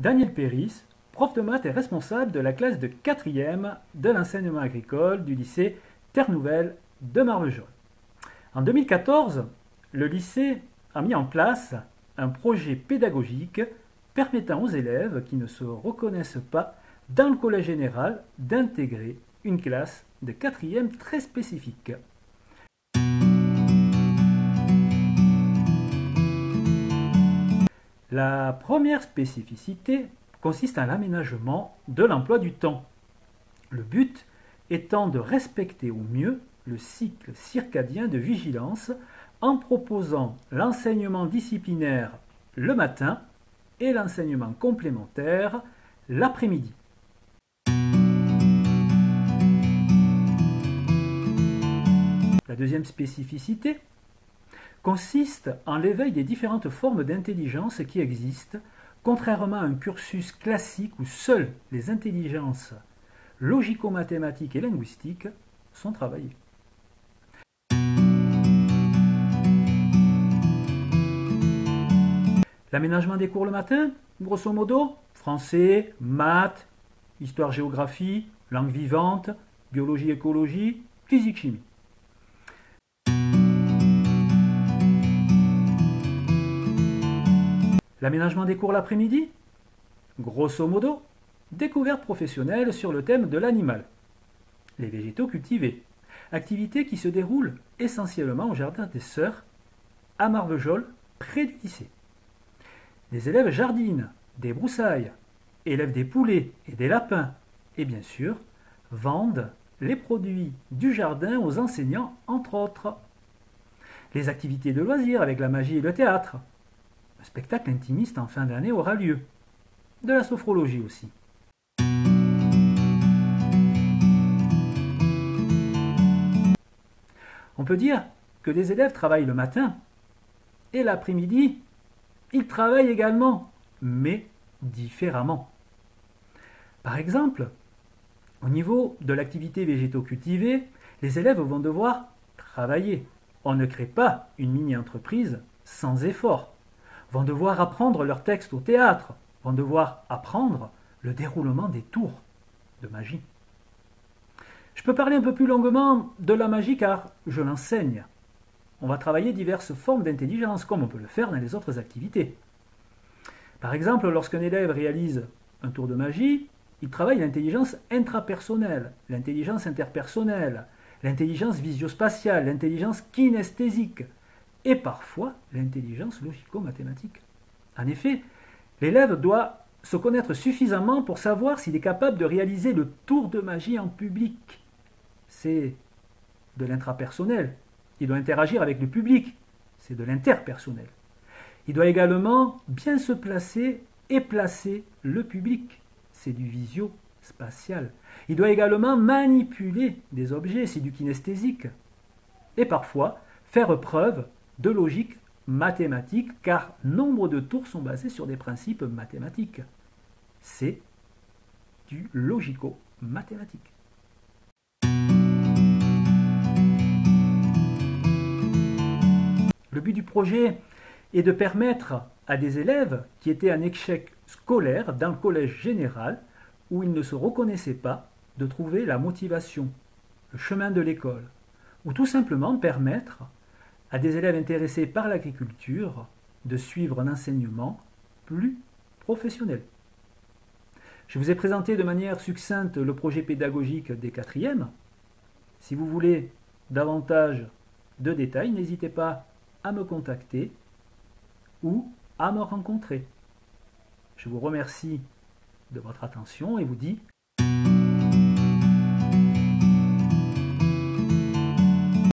Daniel Péris, prof de maths et responsable de la classe de 4e de l'enseignement agricole du lycée Terre Nouvelle de Marvejols. En 2014, le lycée a mis en place un projet pédagogique permettant aux élèves qui ne se reconnaissent pas dans le collège général d'intégrer une classe de 4e très spécifique. La première spécificité consiste à l'aménagement de l'emploi du temps. Le but étant de respecter au mieux le cycle circadien de vigilance en proposant l'enseignement disciplinaire le matin et l'enseignement complémentaire l'après-midi. La deuxième spécificité consiste en l'éveil des différentes formes d'intelligence qui existent, contrairement à un cursus classique où seules les intelligences logico-mathématiques et linguistiques sont travaillées. L'aménagement des cours le matin, grosso modo, français, maths, histoire-géographie, langue vivante, biologie-écologie, physique-chimie. L'aménagement des cours l'après-midi, grosso modo, découverte professionnelle sur le thème de l'animal, les végétaux cultivés, activité qui se déroule essentiellement au jardin des Sœurs, à Marvejols, près du lycée. Les élèves jardinent, débroussaillent, élèvent des poulets et des lapins, et bien sûr, vendent les produits du jardin aux enseignants, entre autres. Les activités de loisirs avec la magie et le théâtre. Un spectacle intimiste en fin d'année aura lieu. De la sophrologie aussi. On peut dire que les élèves travaillent le matin et l'après-midi, ils travaillent également, mais différemment. Par exemple, au niveau de l'activité végétaux-cultivée, les élèves vont devoir travailler. On ne crée pas une mini-entreprise sans effort. Vont devoir apprendre leur texte au théâtre, vont devoir apprendre le déroulement des tours de magie. Je peux parler un peu plus longuement de la magie car je l'enseigne. On va travailler diverses formes d'intelligence comme on peut le faire dans les autres activités. Par exemple, lorsqu'un élève réalise un tour de magie, il travaille l'intelligence intrapersonnelle, l'intelligence interpersonnelle, l'intelligence visio-spatiale, l'intelligence kinesthésique et parfois l'intelligence logico-mathématique. En effet, l'élève doit se connaître suffisamment pour savoir s'il est capable de réaliser le tour de magie en public. C'est de l'intrapersonnel. Il doit interagir avec le public. C'est de l'interpersonnel. Il doit également bien se placer et placer le public. C'est du visio-spatial. Il doit également manipuler des objets. C'est du kinesthésique. Et parfois, faire preuve de logique mathématique, car nombre de tours sont basés sur des principes mathématiques. C'est du logico-mathématique. Le but du projet est de permettre à des élèves qui étaient en échec scolaire dans le collège général, où ils ne se reconnaissaient pas, de trouver la motivation, le chemin de l'école, ou tout simplement permettre à des élèves intéressés par l'agriculture de suivre un enseignement plus professionnel. Je vous ai présenté de manière succincte le projet pédagogique des 4e. Si vous voulez davantage de détails, n'hésitez pas à me contacter ou à me rencontrer. Je vous remercie de votre attention et vous dis